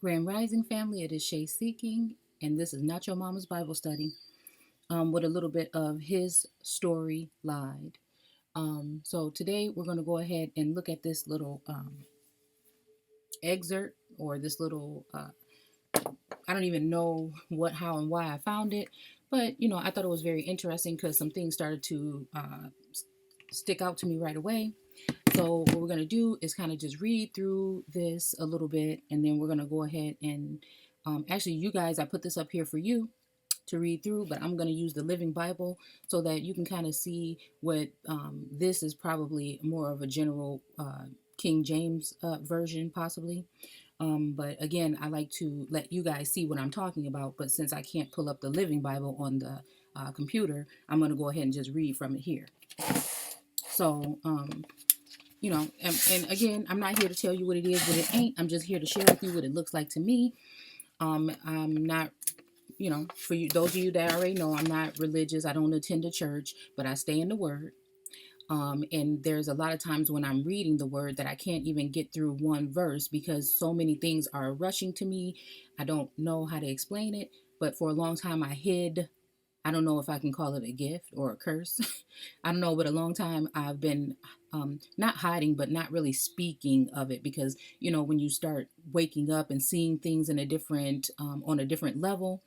Grand Rising family, it is Shay Seeking, and this is not your mama's Bible study with a little bit of his story lied. So today we're going to go ahead and look at this little excerpt or this little, I don't even know what, how, and why I found it, but I thought it was very interesting because some things started to stick out to me right away. So what we're going to do is kind of just read through this a little bit, and then we're going to go ahead and actually, you guys, I put this up here for you to read through, but I'm going to use the Living Bible so that you can kind of see what this is probably more of a general King James version, possibly. But again, I like to let you guys see what I'm talking about. But since I can't pull up the Living Bible on the computer, I'm going to go ahead and just read from it here. So, and again, I'm not here to tell you what it is, what it ain't. I'm just here to share with you what it looks like to me. I'm not, for you, those of you that already know, I'm not religious. I don't attend a church, but I stay in the Word. And there's a lot of times when I'm reading the Word that I can't even get through one verse because so many things are rushing to me. I don't know how to explain it, but for a long time I hid. I don't know if I can call it a gift or a curse. I don't know, but a long time I've been not hiding, but not really speaking of it because, when you start waking up and seeing things in a different, on a different level,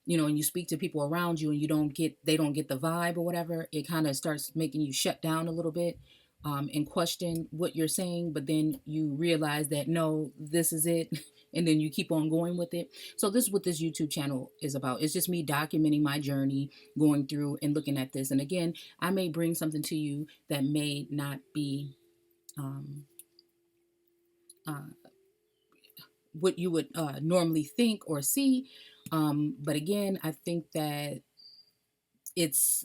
and you speak to people around you and they don't get the vibe or whatever, it kind of starts making you shut down a little bit and question what you're saying. But then you realize that, no, this is it. And then you keep on going with it. So this is what this YouTube channel is about. It's just me documenting my journey, going through and looking at this. And again, I may bring something to you that may not be what you would normally think or see. But again, I think that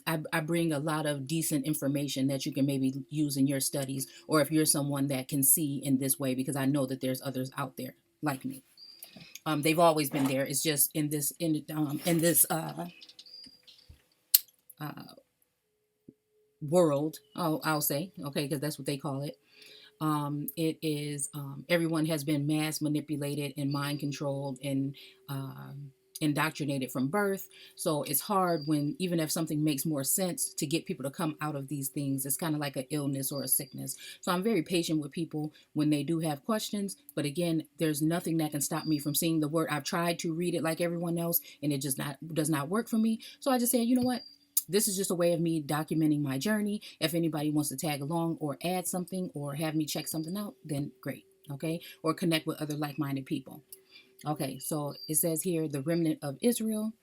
I bring a lot of decent information that you can maybe use in your studies, or if you're someone that can see in this way, because I know that there's others out there like me. They've always been there. It's just in this world. I'll say, okay, because that's what they call it. It is everyone has been mass manipulated and mind controlled and indoctrinated from birth. So it's hard when, even if something makes more sense, to get people to come out of these things. It's kind of like an illness or a sickness. So I'm very patient with people when they do have questions. But again, there's nothing that can stop me from seeing the word. I've tried to read it like everyone else, and it just does not work for me. So I just said, you know what? This is just a way of me documenting my journey. If anybody wants to tag along or add something or have me check something out, then great. Okay. Or connect with other like-minded people. Okay. So it says here, the remnant of Israel.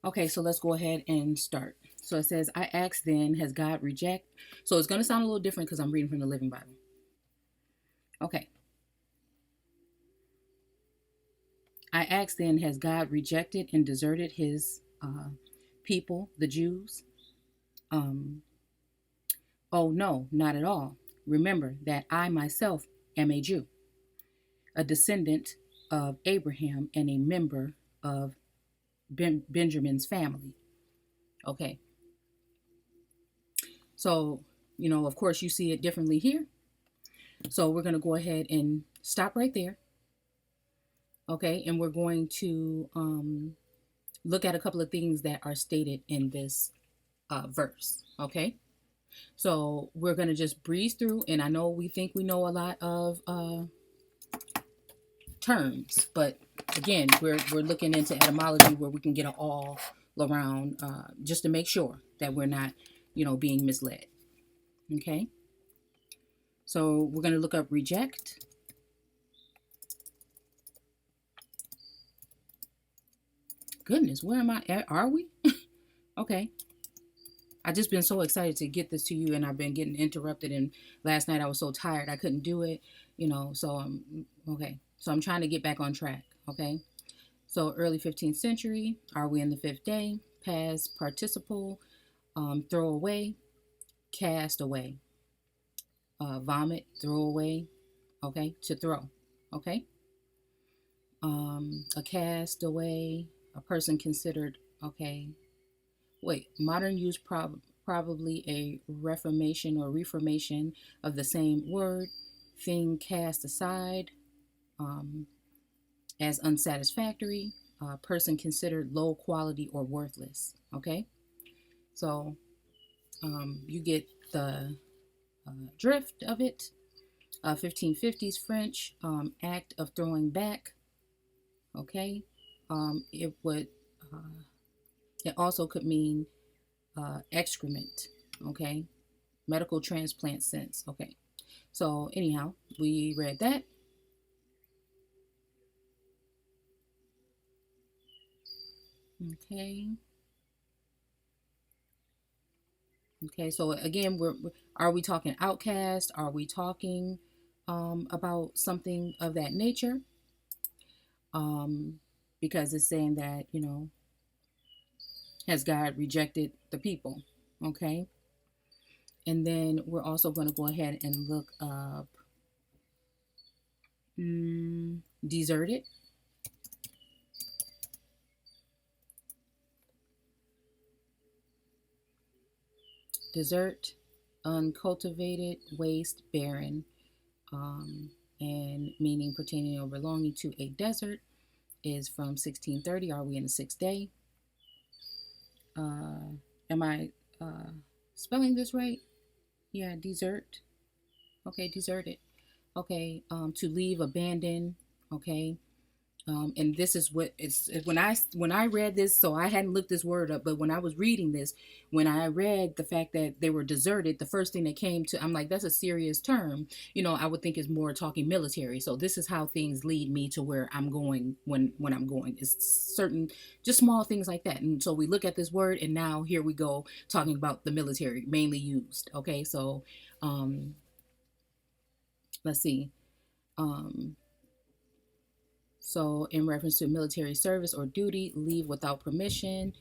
Okay. So let's go ahead and start. So it says, I asked then, has God reject? So it's going to sound a little different because I'm reading from the Living Bible. Okay. I asked then, has God rejected and deserted his people, the Jews? Oh, no, not at all. Remember that I myself am a Jew, a descendant of Abraham and a member of Benjamin's family. Okay. So, of course, you see it differently here. So we're going to go ahead and stop right there. Okay. And we're going to look at a couple of things that are stated in this verse. Okay. So we're going to just breeze through. And I know we think we know a lot of terms, but again, we're looking into etymology where we can get an all around just to make sure that we're not, being misled. Okay. So we're going to look up reject. Goodness, where am I at? Are we? Okay. I just been so excited to get this to you, and I've been getting interrupted. And last night I was so tired I couldn't do it, So okay. So I'm trying to get back on track. Okay. So early 15th century. Are we in the fifth day? Past participle. Throw away. Cast away. Vomit. Throw away. Okay. To throw. Okay. A cast away. A person considered. Okay. Wait, modern use probably a reformation or reformation of the same word. Thing cast aside. as unsatisfactory, person considered low quality or worthless. Okay, so you get the drift of it. 1550s French, act of throwing back. Okay, it would it also could mean excrement. Okay, medical transplant sense. Okay, so anyhow, we read that. Okay. Okay, so again, are we talking outcast? Are we talking about something of that nature? Um, because it's saying that, has God rejected the people? Okay, and then we're also going to go ahead and look up deserted. Desert, uncultivated, waste, barren, and meaning pertaining or belonging to a desert is from 1630. Are we in the sixth day? Am I spelling this right? Yeah, desert. Okay, deserted. Okay, to leave, abandon. Okay, and this is what it's when I read this. So I hadn't looked this word up, but when I was reading this, when I read the fact that they were deserted, the first thing that came to, I'm like, that's a serious term. I would think is more talking military. So this is how things lead me to where I'm going when I'm going. It's certain, just small things like that. And so we look at this word, and now here we go talking about the military mainly used. Okay, so let's see. Um, So, in reference to military service or duty, leave without permission.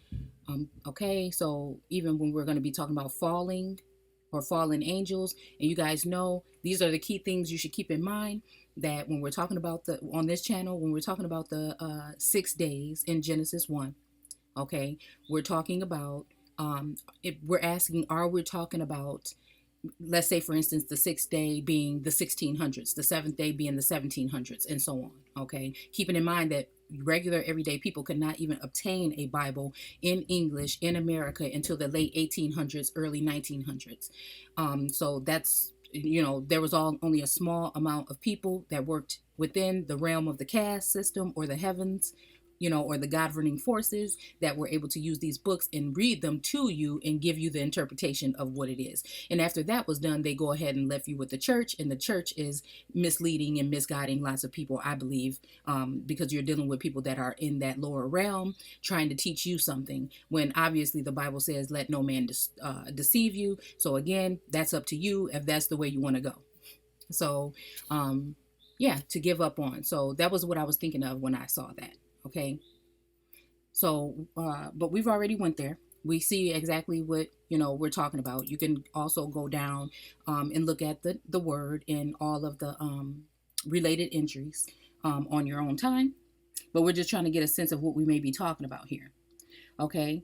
Okay, so even when we're going to be talking about falling or fallen angels, and you guys know these are the key things you should keep in mind, that when we're talking about on this channel, when we're talking about the 6 days in Genesis 1, okay, we're talking about, we're asking, are we talking about, let's say for instance, the sixth day being the 1600s, the seventh day being the 1700s, and so on. Okay, keeping in mind that regular everyday people could not even obtain a Bible in English in America until the late 1800s, early 1900s. So that's, there was only a small amount of people that worked within the realm of the caste system or the heavens, or the governing forces, that were able to use these books and read them to you and give you the interpretation of what it is. And after that was done, they go ahead and left you with the church, and the church is misleading and misguiding lots of people, I believe, because you're dealing with people that are in that lower realm trying to teach you something, when obviously the Bible says, let no man deceive you. So again, that's up to you if that's the way you want to go. So, yeah, to give up on. So that was what I was thinking of when I saw that. Okay. So, but we've already went there. We see exactly what, we're talking about. You can also go down and look at the word and all of the related entries on your own time. But we're just trying to get a sense of what we may be talking about here. Okay.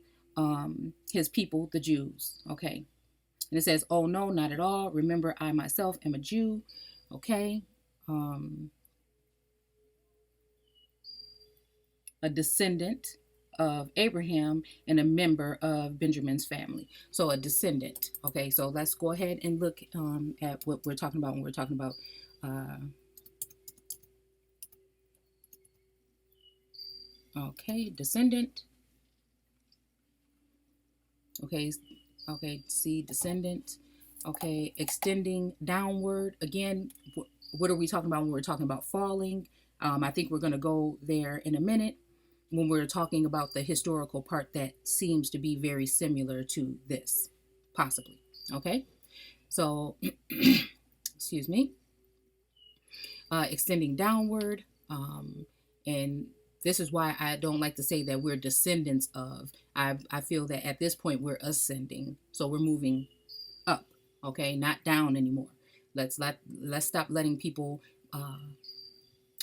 His people, the Jews. Okay. And it says, oh, no, not at all. Remember, I myself am a Jew. Okay. A descendant of Abraham and a member of Benjamin's family. So a descendant. Okay, so let's go ahead and look at what we're talking about when we're talking about okay, descendant. Okay, see descendant. Okay, extending downward. Again, what are we talking about when we're talking about falling? I think we're going to go there in a minute when we're talking about the historical part that seems to be very similar to this, possibly. Okay, so excuse me, extending downward, and this is why I don't like to say that we're descendants of. I feel that at this point we're ascending, so we're moving up. Okay, not down anymore. Let's stop letting people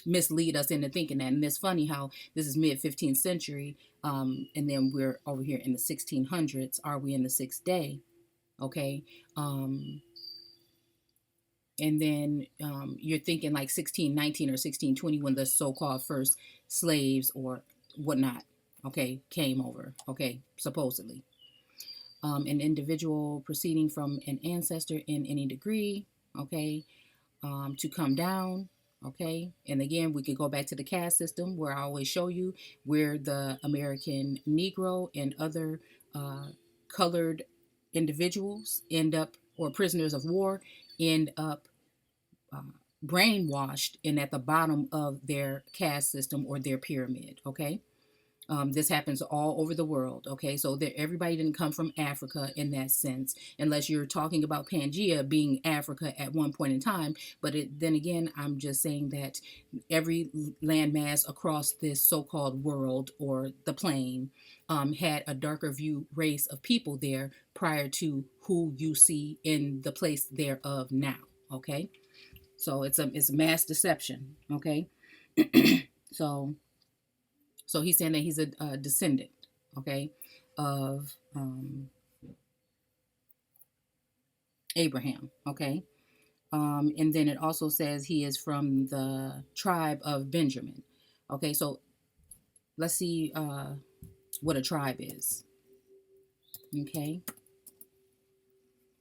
mislead us into thinking that. And it's funny how this is mid 15th century, and then we're over here in the 1600s. Are we in the sixth day? Okay. And then you're thinking like 1619 or 1620 when the so-called first slaves or whatnot, okay, came over, okay, supposedly. An individual proceeding from an ancestor in any degree, okay, to come down, okay. And again, we could go back to the caste system where I always show you where the American Negro and other colored individuals end up, or prisoners of war end up uh, brainwashed and at the bottom of their caste system or their pyramid, okay. This happens all over the world. Okay, so everybody didn't come from Africa in that sense, unless you're talking about Pangea being Africa at one point in time. But then again, I'm just saying that every landmass across this so-called world or the plane had a darker view race of people there prior to who you see in the place thereof now. Okay, so it's mass deception. Okay, so. So he's saying that he's a descendant, okay, of Abraham, okay. And then it also says he is from the tribe of Benjamin, okay. So let's see what a tribe is, okay.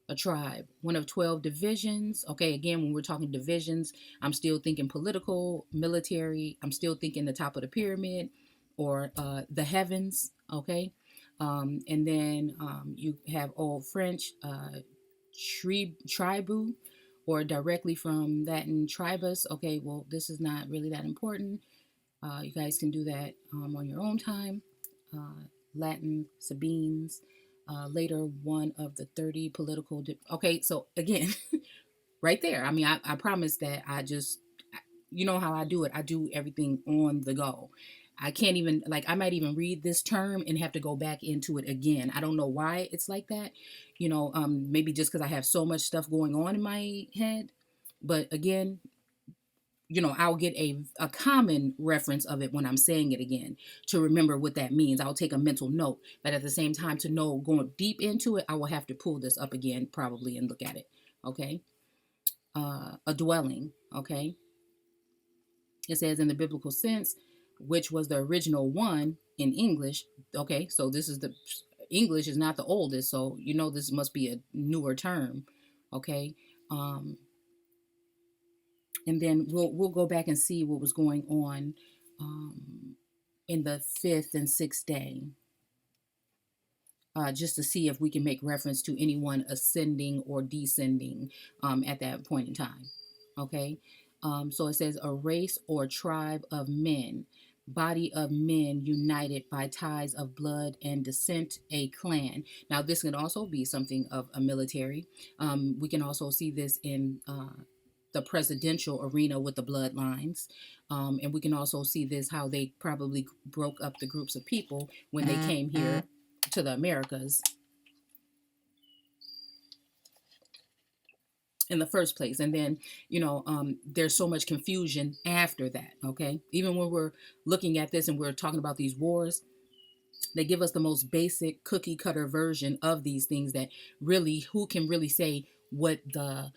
A tribe, one of 12 divisions. Okay, again, when we're talking divisions, I'm still thinking political, military. I'm still thinking the top of the pyramid or the heavens. Okay, and then you have Old French tribu, or directly from Latin tribus. Okay, well, this is not really that important. You guys can do that on your own time. Latin Sabines. Later, one of the 30 political. Okay, so again, right there. I mean, I promise that you know how I do it. I do everything on the go. I can't even, like, I might even read this term and have to go back into it again. I don't know why it's like that. Maybe just because I have so much stuff going on in my head. But again, I'll get a common reference of it when I'm saying it again to remember what that means. I'll take a mental note, but at the same time, to know going deep into it, I will have to pull this up again probably and look at it. Okay. A dwelling. Okay. It says in the biblical sense, which was the original one in English. Okay. So this is English is not the oldest. So, this must be a newer term. Okay. And then we'll go back and see what was going on in the fifth and sixth day, just to see if we can make reference to anyone ascending or descending at that point in time. Okay, so it says a race or tribe of men, body of men united by ties of blood and descent, a clan. Now, this can also be something of a military. We can also see this in the presidential arena with the bloodlines. And we can also see this, how they probably broke up the groups of people when they came here to the Americas in the first place. And then, there's so much confusion after that. Okay. Even when we're looking at this and we're talking about these wars, they give us the most basic cookie cutter version of these things that really, who can really say what the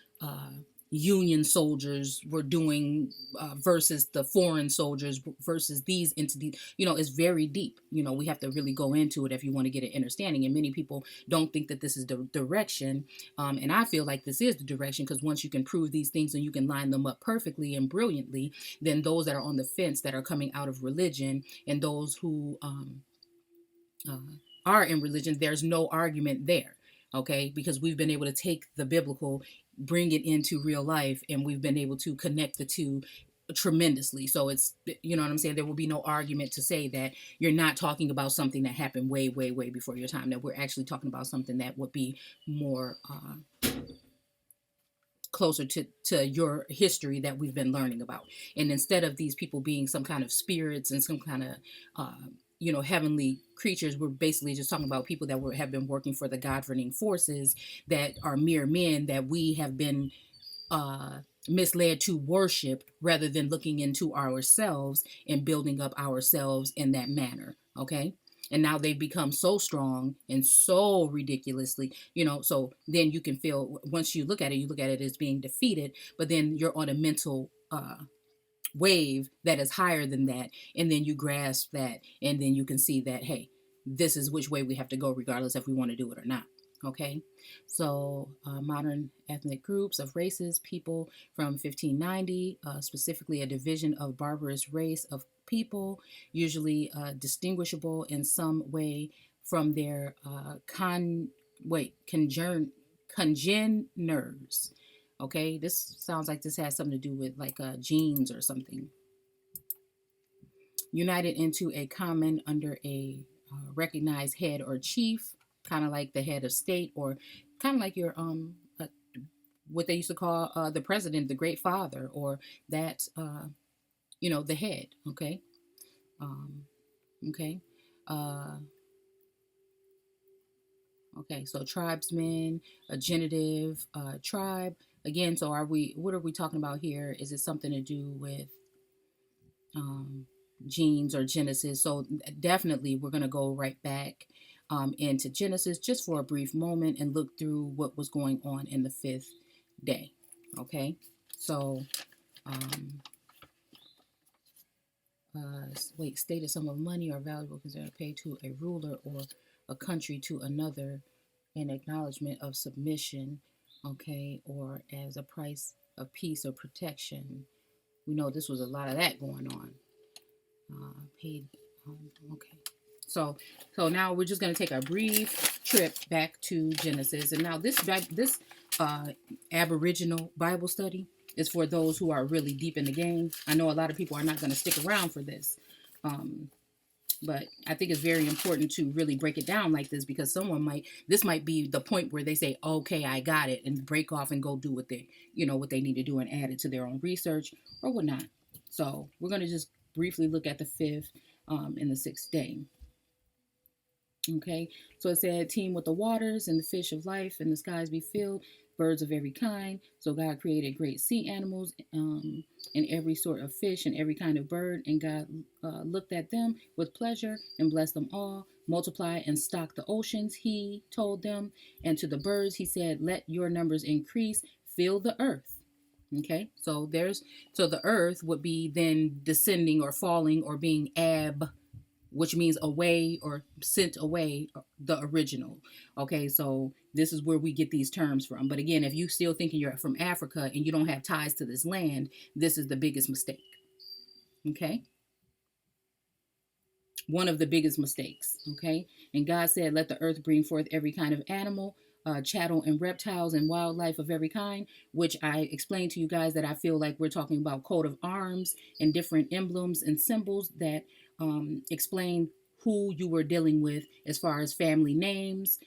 Union soldiers were doing versus the foreign soldiers versus these entities. It's very deep. We have to really go into it if you want to get an understanding. And many people don't think that this is the direction. And I feel like this is the direction, because once you can prove these things and you can line them up perfectly and brilliantly, then those that are on the fence that are coming out of religion and those who are in religion, there's no argument there. Okay, because we've been able to take the biblical, bring it into real life, and we've been able to connect the two tremendously. So it's, you know what I'm saying, there will be no argument to say that you're not talking about something that happened way, way, way before your time, that we're actually talking about something that would be more closer to your history that we've been learning about. And instead of these people being some kind of spirits and some kind of heavenly creatures, we're basically just talking about people that have been working for the governing forces that are mere men that we have been misled to worship, rather than looking into ourselves and building up ourselves in that manner. Okay, And now they've become so strong and so ridiculously, so then you can feel, once you look at it, as being defeated, but then you're on a mental wave that is higher than that, and then you grasp that, and then you can see that, hey, this is which way we have to go, regardless if we want to do it or not. Okay, so modern ethnic groups of races, people from 1590, specifically a division of barbarous race of people, usually distinguishable in some way from their congeners. Okay, this sounds like this has something to do with like genes or something. United into a common under a recognized head or chief, kind of like the head of state, or kind of like your what they used to call the president, the great father, or that the head. Okay, okay. Okay, so tribesmen, a genitive, tribe. Again, so what are we talking about here? Is it something to do with genes or Genesis? So definitely we're going to go right back into Genesis just for a brief moment and look through what was going on in the fifth day. Okay, so stated sum of money or valuable considered paid to a ruler or a country to another in acknowledgement of submission, okay, or as a price of peace or protection. We know this was a lot of that going on. Paid, okay. So now we're just going to take a brief trip back to Genesis, and now this Aboriginal Bible study is for those who are really deep in the game. I know a lot of people are not going to stick around for this, but I think it's very important to really break it down like this, because this might be the point where they say, okay, I got it, and break off and go do what they need to do and add it to their own research or whatnot. So we're going to just briefly look at the fifth and the sixth day. Okay, so it said, teem with the waters and the fish of life and the skies be filled, birds of every kind. So God created great sea animals and every sort of fish and every kind of bird. And God looked at them with pleasure and blessed them all. Multiply and stock the oceans, he told them. And to the birds, he said, let your numbers increase, fill the earth. Okay, so the earth would be then descending or falling or being which means away or sent away, the original. Okay, so this is where we get these terms from. But again, if you still thinking you're from Africa and you don't have ties to this land, this is the biggest mistake. Okay, one of the biggest mistakes. Okay, and God said, let the earth bring forth every kind of animal, chattel and reptiles and wildlife of every kind, which I explained to you guys that I feel like we're talking about coat of arms and different emblems and symbols that explain who you were dealing with as far as family names,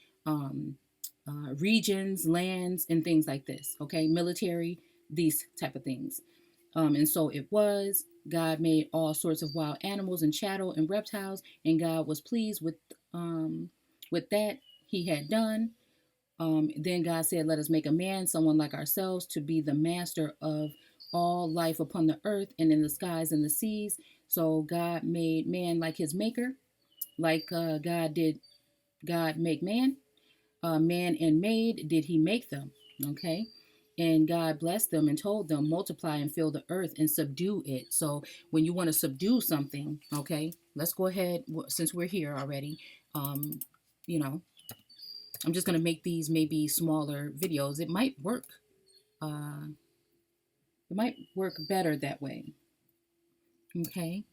regions, lands, and things like this. Okay, military, these type of things. And so it was. God made all sorts of wild animals and chattel and reptiles, and God was pleased with that he had done. Then God said, let us make a man, someone like ourselves, to be the master of all life upon the earth and in the skies and the seas. So God made man like his maker, like God did God make man. Man and maid did he make them. Okay. And God blessed them and told them, multiply and fill the earth and subdue it. So when you want to subdue something, okay, let's go ahead, since we're here already, you know, I'm just going to make these maybe smaller videos. It might work. It might work better that way. Okay.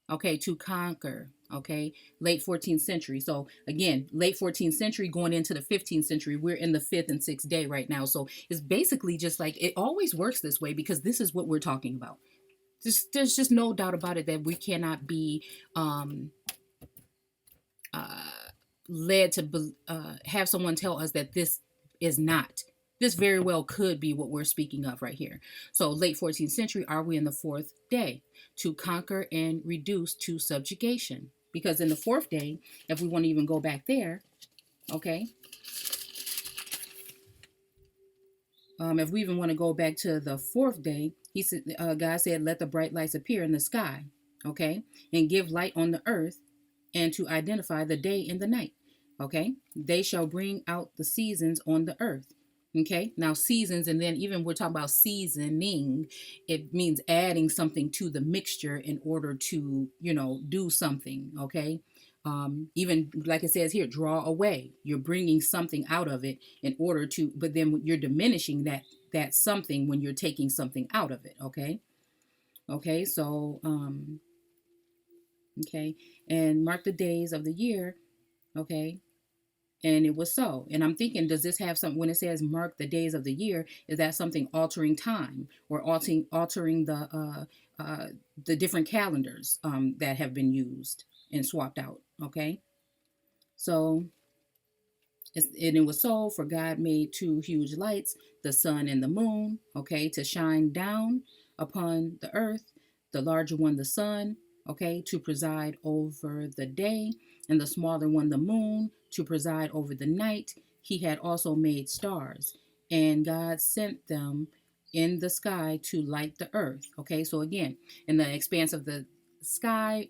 Okay, to conquer. Okay, late 14th century. So again, late 14th century going into the 15th century. We're in the fifth and sixth day right now. So it's basically just like, it always works this way because this is what we're talking about. There's just no doubt about it that we cannot be led to have someone tell us that this is not. This very well could be what we're speaking of right here. So late 14th century, are we in the fourth day? To conquer and reduce to subjugation. Because in the fourth day, if we want to even go back there, okay, if we even want to go back to the fourth day, he said, God said, let the bright lights appear in the sky. okay, and give light on the earth, and to identify the day and the night. Okay, they shall bring out the seasons on the earth. Okay, now seasons, and then even we're talking about seasoning, it means adding something to the mixture in order to, do something. Okay, even like it says here, draw away. You're bringing something out of it in order to, but then you're diminishing that something when you're taking something out of it. Okay, so okay, and mark the days of the year. Okay, and it was so. And I'm thinking, does this have something, when it says mark the days of the year, is that something altering time, or altering the different calendars that have been used and swapped out? Okay, so and it was so, for God made two huge lights, the sun and the moon, okay, to shine down upon the earth, the larger one, the sun, okay, to preside over the day, and the smaller one, the moon, to preside over the night. He had also made stars, and God sent them in the sky to light the earth. Okay, so again, in the expanse of the sky,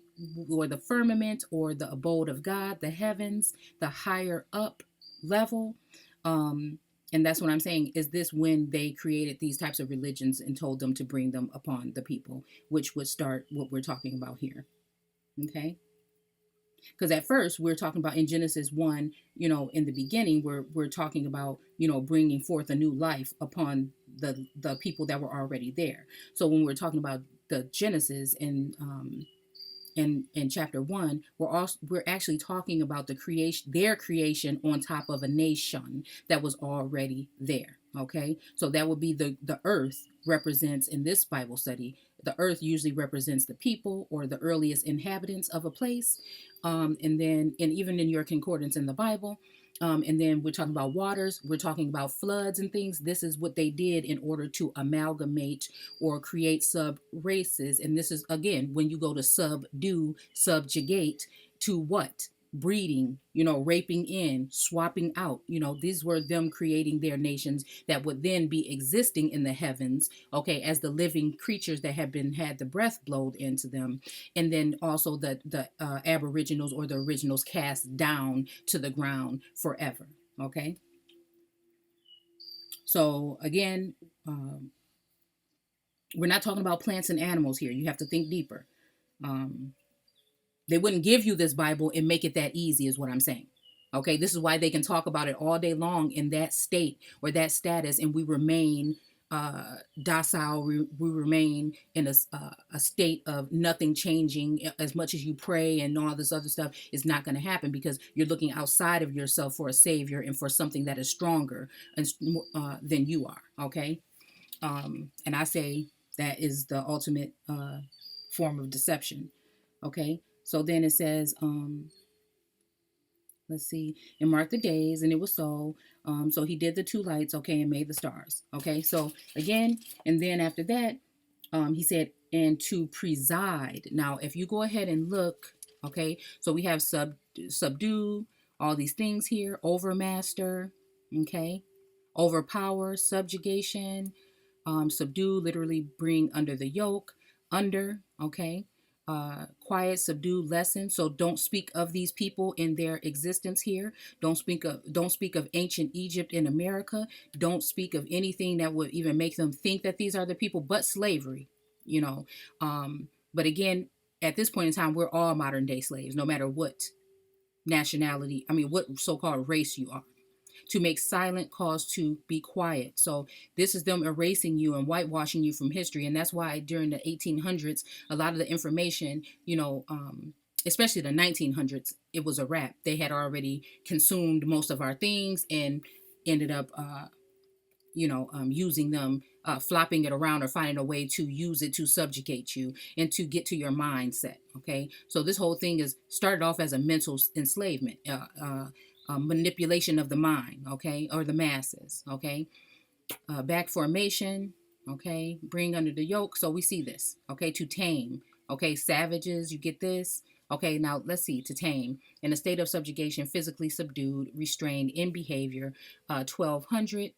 or the firmament, or the abode of God, the heavens, the higher up level. Um, and that's what I'm saying. Is this when they created these types of religions and told them to bring them upon the people, which would start what we're talking about here? Okay. Because at first we're talking about in Genesis 1, in the beginning, we're talking about, bringing forth a new life upon the people that were already there. So when we're talking about the Genesis in chapter 1, we're actually talking about their creation on top of a nation that was already there. Okay, so that would be the earth represents, in this Bible study, the earth usually represents the people or the earliest inhabitants of a place. And even in your concordance in the Bible, and then we're talking about waters, we're talking about floods and things. This is what they did in order to amalgamate or create sub races. And this is, again, when you go to subjugate, to what? Breeding, raping in, swapping out. These were them creating their nations that would then be existing in the heavens, okay, as the living creatures that had the breath blowed into them. And then also the aboriginals, or the originals, cast down to the ground forever. Okay, so again, we're not talking about plants and animals here. You have to think deeper. um, they wouldn't give you this Bible and make it that easy, is what I'm saying. Okay, this is why they can talk about it all day long in that state or that status, and we remain docile. We remain in a state of nothing changing. As much as you pray and all this other stuff, is not going to happen, because you're looking outside of yourself for a savior and for something that is stronger than you are. Okay, and I say that is the ultimate form of deception. Okay, so then it says, let's see, and mark the days, and it was so. So he did the two lights, okay, and made the stars. Okay, so again, and then after that, he said, and to preside. Now, if you go ahead and look, okay, so we have subdue, all these things here, overmaster, okay, overpower, subjugation, subdue, literally bring under the yoke, under, okay, quiet, subdue, lessen. So don't speak of these people in their existence here. Don't speak of ancient Egypt in America. Don't speak of anything that would even make them think that these are the people, but slavery, you know. But again, at this point in time, we're all modern day slaves, no matter what nationality, what so-called race you are. To make silent cause to be quiet. So this is them erasing you and whitewashing you from history. And that's why during the 1800s, a lot of the information, especially the 1900s, it was a wrap. They had already consumed most of our things and ended up, using them, flopping it around, or finding a way to use it to subjugate you and to get to your mindset. Okay, so this whole thing is started off as a mental enslavement, manipulation of the mind, okay, or the masses. Okay, back formation. Okay, bring under the yoke. So we see this. Okay, to tame. Okay, savages. You get this. Okay, now let's see, to tame. In a state of subjugation, physically subdued, restrained in behavior. 1200.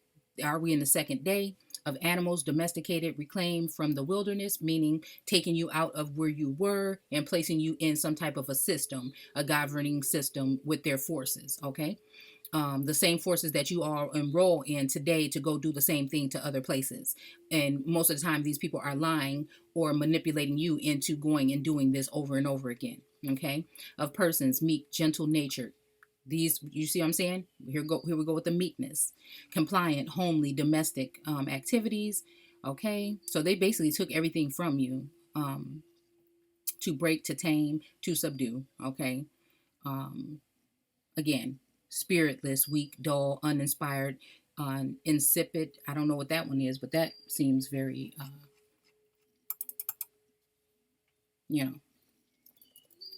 Are we in the second day? of animals domesticated, reclaimed from the wilderness, meaning taking you out of where you were and placing you in some type of a system, a governing system with their forces. Okay. The same forces that you all enroll in today to go do the same thing to other places. And most of the time, these people are lying or manipulating you into going and doing this over and over again. Okay. Of persons, meek, gentle natured. These, you see what I'm saying? Here we go with the meekness, compliant, homely, domestic activities. Okay. So they basically took everything from you, to break, to tame, to subdue. Okay. Um, Again, spiritless, weak, dull, uninspired, insipid. I don't know what that one is, but that seems very, you know.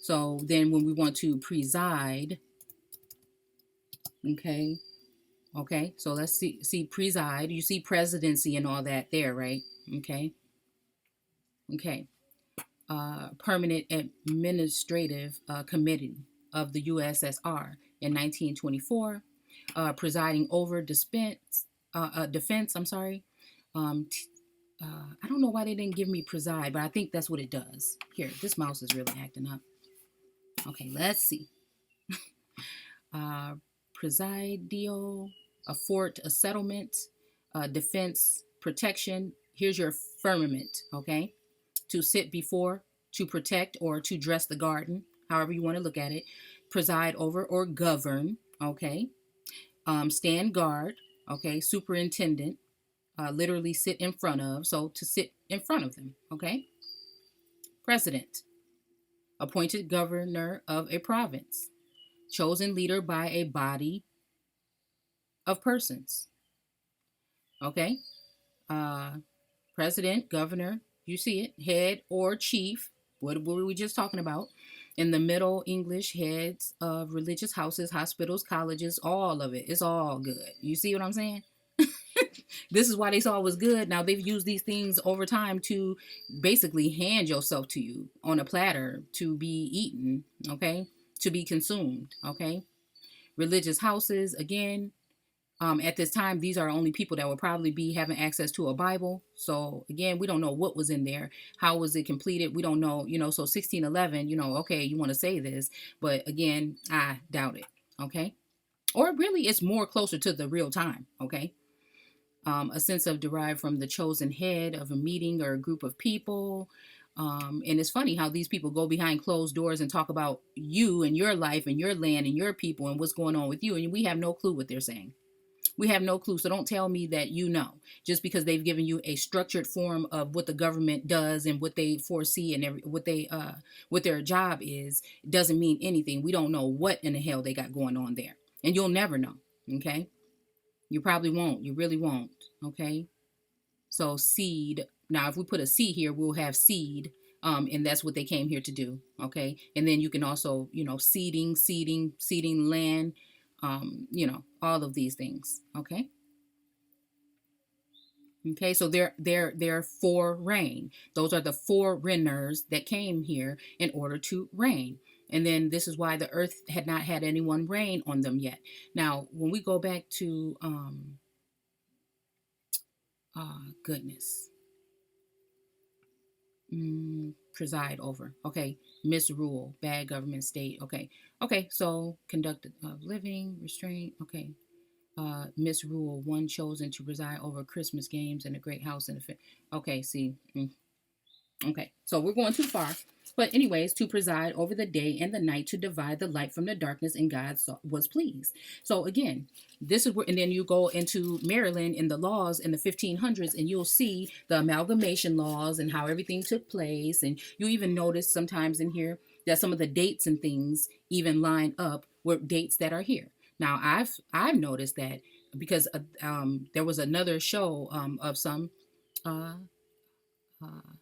So then when we want to preside, okay, okay. So let's see preside. You see presidency and all that there, right? Okay, okay. Permanent Administrative Committee of the USSR in 1924, presiding over defense. I'm sorry. Um, I don't know why they didn't give me preside, but I think that's what it does. Here, this mouse is really acting up. Okay, let's see. Uh, Presidio, a fort, a settlement, defense, protection. Here's your firmament, okay? To sit before, to protect, or to dress the garden, however you want to look at it. Preside over or govern, okay? Stand guard, okay? Superintendent, literally sit in front of, so to sit in front of them, okay? President, appointed governor of a province, chosen leader by a body of persons, okay? Uh, President, governor, you see it, head or chief, what were we just talking about? In the Middle English, heads of religious houses, hospitals, colleges, all of it. It's all good. You see what I'm saying? This is why they saw it was good. Now they've used these things over time to basically hand yourself to you on a platter to be eaten, okay? To be consumed, okay? Religious houses, again, at this time, these are only people that will probably be having access to a Bible. So again, we don't know what was in there. How was it completed? We don't know, so 1611, okay, you want to say this, but again, I doubt it, okay? Or really, it's more closer to the real time, okay? A sense of derived from the chosen head of a meeting or a group of people. And it's funny how these people go behind closed doors and talk about you and your life and your land and your people and what's going on with you. And we have no clue what they're saying. We have no clue. So don't tell me that you know, just because they've given you a structured form of what the government does and what they foresee and what their job is, doesn't mean anything. We don't know what in the hell they got going on there. And you'll never know. Okay. You probably won't. You really won't. Okay. So seed. Now, if we put a C here, we'll have seed. And that's what they came here to do. Okay. And then you can also, seeding land, all of these things. Okay. Okay. So they're for reign. Those are the foreigners that came here in order to reign. And then this is why the earth had not had anyone reign on them yet. Now, when we go back to, goodness. Preside over. Okay. Misrule. Bad government state. Okay. Okay. So conduct of living, restraint. Okay. Misrule. One chosen to preside over Christmas games in a great house in a okay. See. Okay. So we're going too far. But anyways, to preside over the day and the night, to divide the light from the darkness, and God was pleased. So again, this is where, and then you go into Maryland in the laws in the 1500s, and you'll see the amalgamation laws and how everything took place. And you even notice sometimes in here that some of the dates and things even line up with dates that are here. Now, I've noticed that because there was another show of some uh, uh,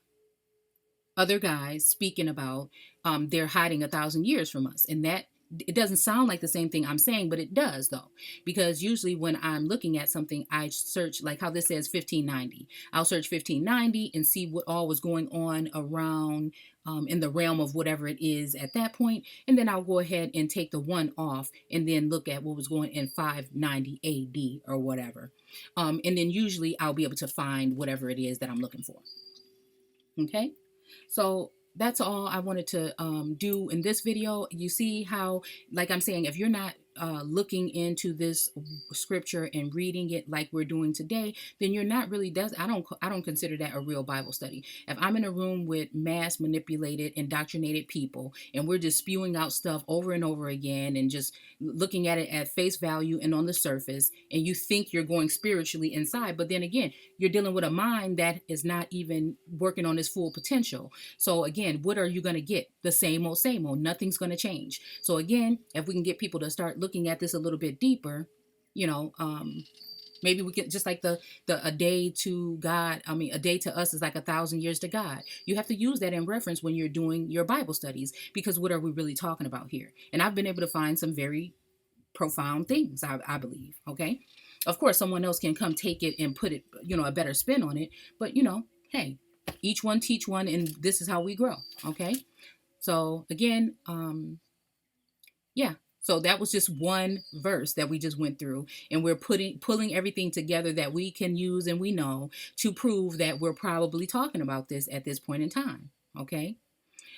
other guys speaking about they're hiding 1,000 years from us, and it doesn't sound like the same thing I'm saying, but it does though, because usually when I'm looking at something, I search, like how this says 1590. I'll search 1590 and see what all was going on around in the realm of whatever it is at that point, and then I'll go ahead and take the one off and then look at what was going in 590 AD or whatever, and then usually I'll be able to find whatever it is that I'm looking for. Okay, so that's all I wanted to do in this video. You see how, like I'm saying, if you're not looking into this scripture and reading it like we're doing today, then you're not really, I don't consider that a real Bible study. If I'm in a room with mass manipulated, indoctrinated people, and we're just spewing out stuff over and over again and just looking at it at face value and on the surface, and you think you're going spiritually inside, but then again, you're dealing with a mind that is not even working on its full potential. So again, what are you going to get? The same old, same old. Nothing's going to change. So again, if we can get people to start looking at this a little bit deeper, you know, maybe we can, just like a day to God, I mean, a day to us is like 1,000 years to God. You have to use that in reference when you're doing your Bible studies, because what are we really talking about here? And I've been able to find some very profound things, I believe. Okay. Of course, someone else can come take it and put it, you know, a better spin on it. But, you know, hey, each one teach one, and this is how we grow. Okay. So again, yeah. So that was just one verse that we just went through, and we're pulling everything together that we can use and we know to prove that we're probably talking about this at this point in time. Okay.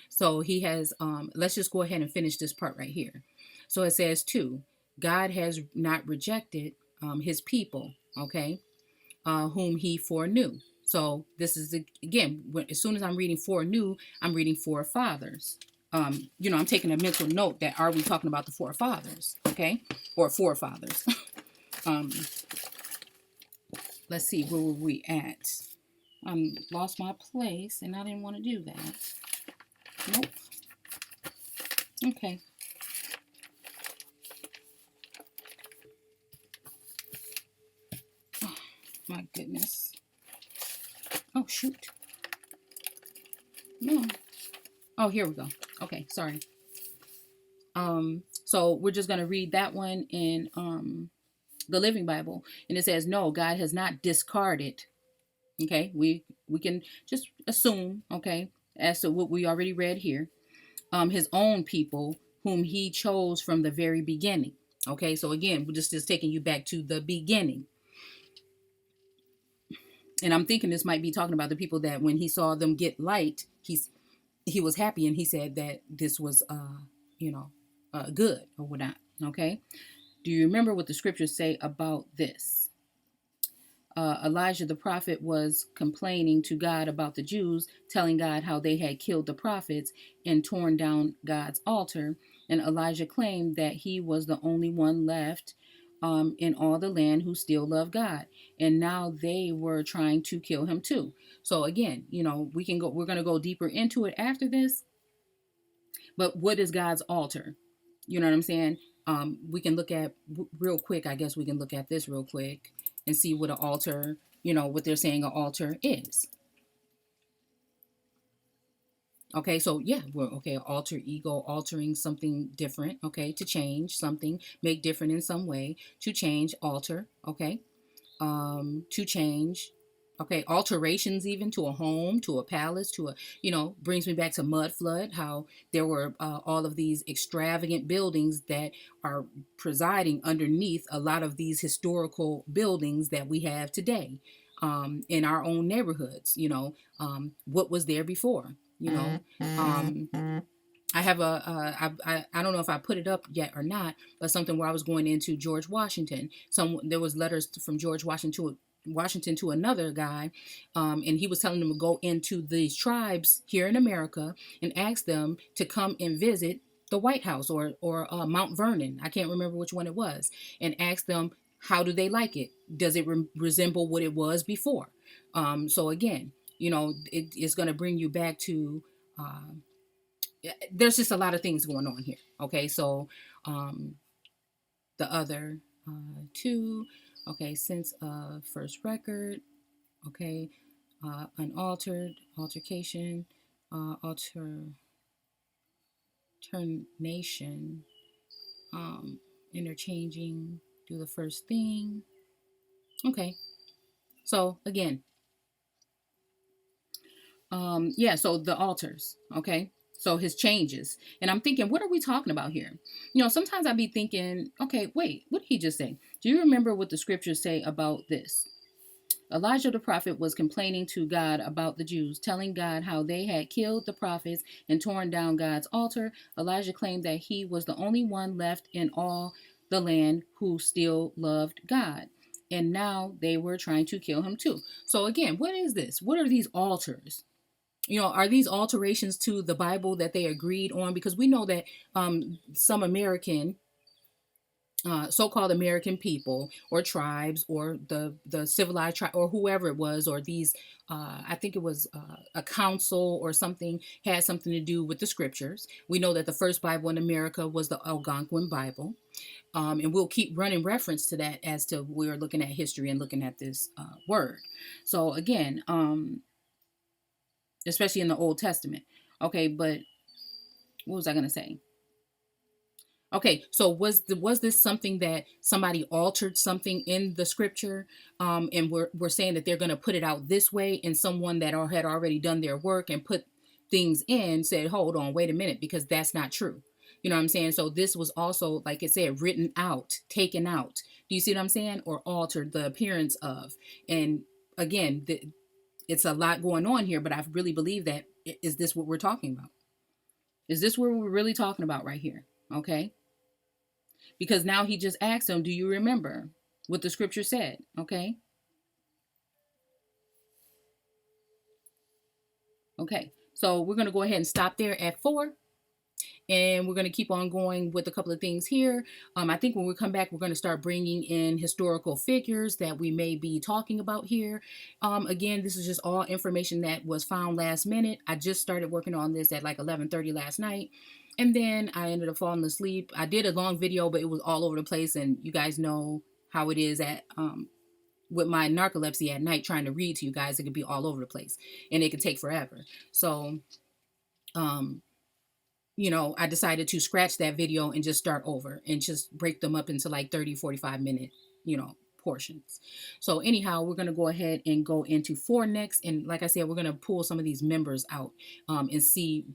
So he has, let's just go ahead and finish this part right here. So it says, 2, God has not rejected his people, okay, whom he foreknew. So this is, again, as soon as I'm reading foreknew, I'm reading forefathers. You know, I'm taking a mental note that, are we talking about the forefathers, okay, or forefathers? Let's see, where were we at? Lost my place, and I didn't want to do that. Nope. Okay. Oh, my goodness. Oh, shoot. No. Oh, here we go. Okay, sorry. So we're just going to read that one in the Living Bible, and it says, no, God has not discarded. Okay, we can just assume, okay, as to what we already read here, his own people whom he chose from the very beginning. Okay, so again, we're just taking you back to the beginning. And I'm thinking this might be talking about the people that when he saw them get light, he was happy, and he said that this was good or whatnot. Okay, do you remember what the scriptures say about this? Elijah the prophet was complaining to God about the Jews, telling God how they had killed the prophets and torn down God's altar. And Elijah claimed that he was the only one left in all the land who still loved God. And now they were trying to kill him too. So again, you know, we're going to go deeper into it after this. But what is God's altar? You know what I'm saying? We can look at real quick. I guess we can look at this real quick and see what an altar, you know, what they're saying an altar is. Okay, so yeah, well, okay, alter ego, altering something different, okay, to change something, make different in some way, to change, alter, okay, to change, okay, alterations even to a home, to a palace, to a, you know, brings me back to mud flood, how there were all of these extravagant buildings that are presiding underneath a lot of these historical buildings that we have today in our own neighborhoods. You know, what was there before, you know. I have I don't know if I put it up yet or not, but something where I was going into George Washington. There was letters from George Washington to another guy, and he was telling them to go into these tribes here in America and ask them to come and visit the White House or Mount Vernon. I can't remember which one it was, and ask them, how do they like it? Does it resemble what it was before? So again, you know, it's going to bring you back to. There's just a lot of things going on here. Okay, so the other two, okay, since first record, okay, unaltered, altercation, alternation, Interchanging, do the first thing. Okay. So again, yeah, so the altars, okay? So his changes. And I'm thinking, what are we talking about here? Sometimes I'd be thinking, okay, wait, what did he just say? Do you remember what the scriptures say about this? Elijah the prophet was complaining to God about the Jews, telling God how they had killed the prophets and torn down God's altar. Elijah claimed that he was the only one left in all the land who still loved God. And now they were trying to kill him too. So again, what is this? What are these altars? Are these alterations to the Bible that they agreed on? Because we know that some so-called American people or tribes or the civilized tribe or whoever it was, or these, I think it was a council or something, had something to do with the scriptures. We know that the first Bible in America was the Algonquin Bible. And we'll keep running reference to that as to we're looking at history and looking at this word. So again, especially in the Old Testament. Okay, but what was I going to say? Okay, so was this something that somebody altered something in the scripture, and we're saying that they're going to put it out this way, and someone that had already done their work and put things in said, hold on, wait a minute, because that's not true. You know what I'm saying? So this was also, like it said, written out, taken out. Do you see what I'm saying? Or altered the appearance of. And again, it's a lot going on here, but I really believe that, is this what we're talking about? Is this what we're really talking about right here? Okay. Because now he just asked him, do you remember what the scripture said? Okay. Okay. So we're going to go ahead and stop there at 4. And we're going to keep on going with a couple of things here. I think when we come back, we're going to start bringing in historical figures that we may be talking about here. Again, this is just all information that was found last minute. I just started working on this at like 11:30 last night. And then I ended up falling asleep. I did a long video, but it was all over the place. And you guys know how it is at with my narcolepsy at night, trying to read to you guys. It could be all over the place. And it can take forever. So, I decided to scratch that video and just start over and just break them up into like 30, 45 minute, portions. So anyhow, we're going to go ahead and go into 4 next. And like I said, we're going to pull some of these members out and see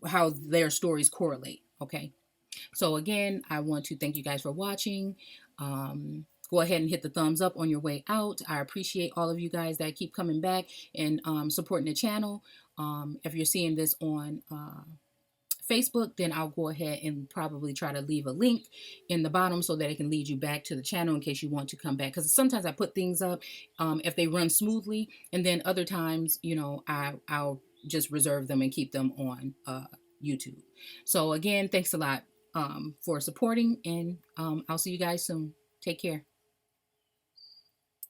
how their stories correlate. Okay. So again, I want to thank you guys for watching. Go ahead and hit the thumbs up on your way out. I appreciate all of you guys that keep coming back and supporting the channel. If you're seeing this on Facebook, then I'll go ahead and probably try to leave a link in the bottom so that it can lead you back to the channel in case you want to come back. Because sometimes I put things up if they run smoothly, and then other times, I'll just reserve them and keep them on YouTube. So again, thanks a lot for supporting, and I'll see you guys soon. Take care.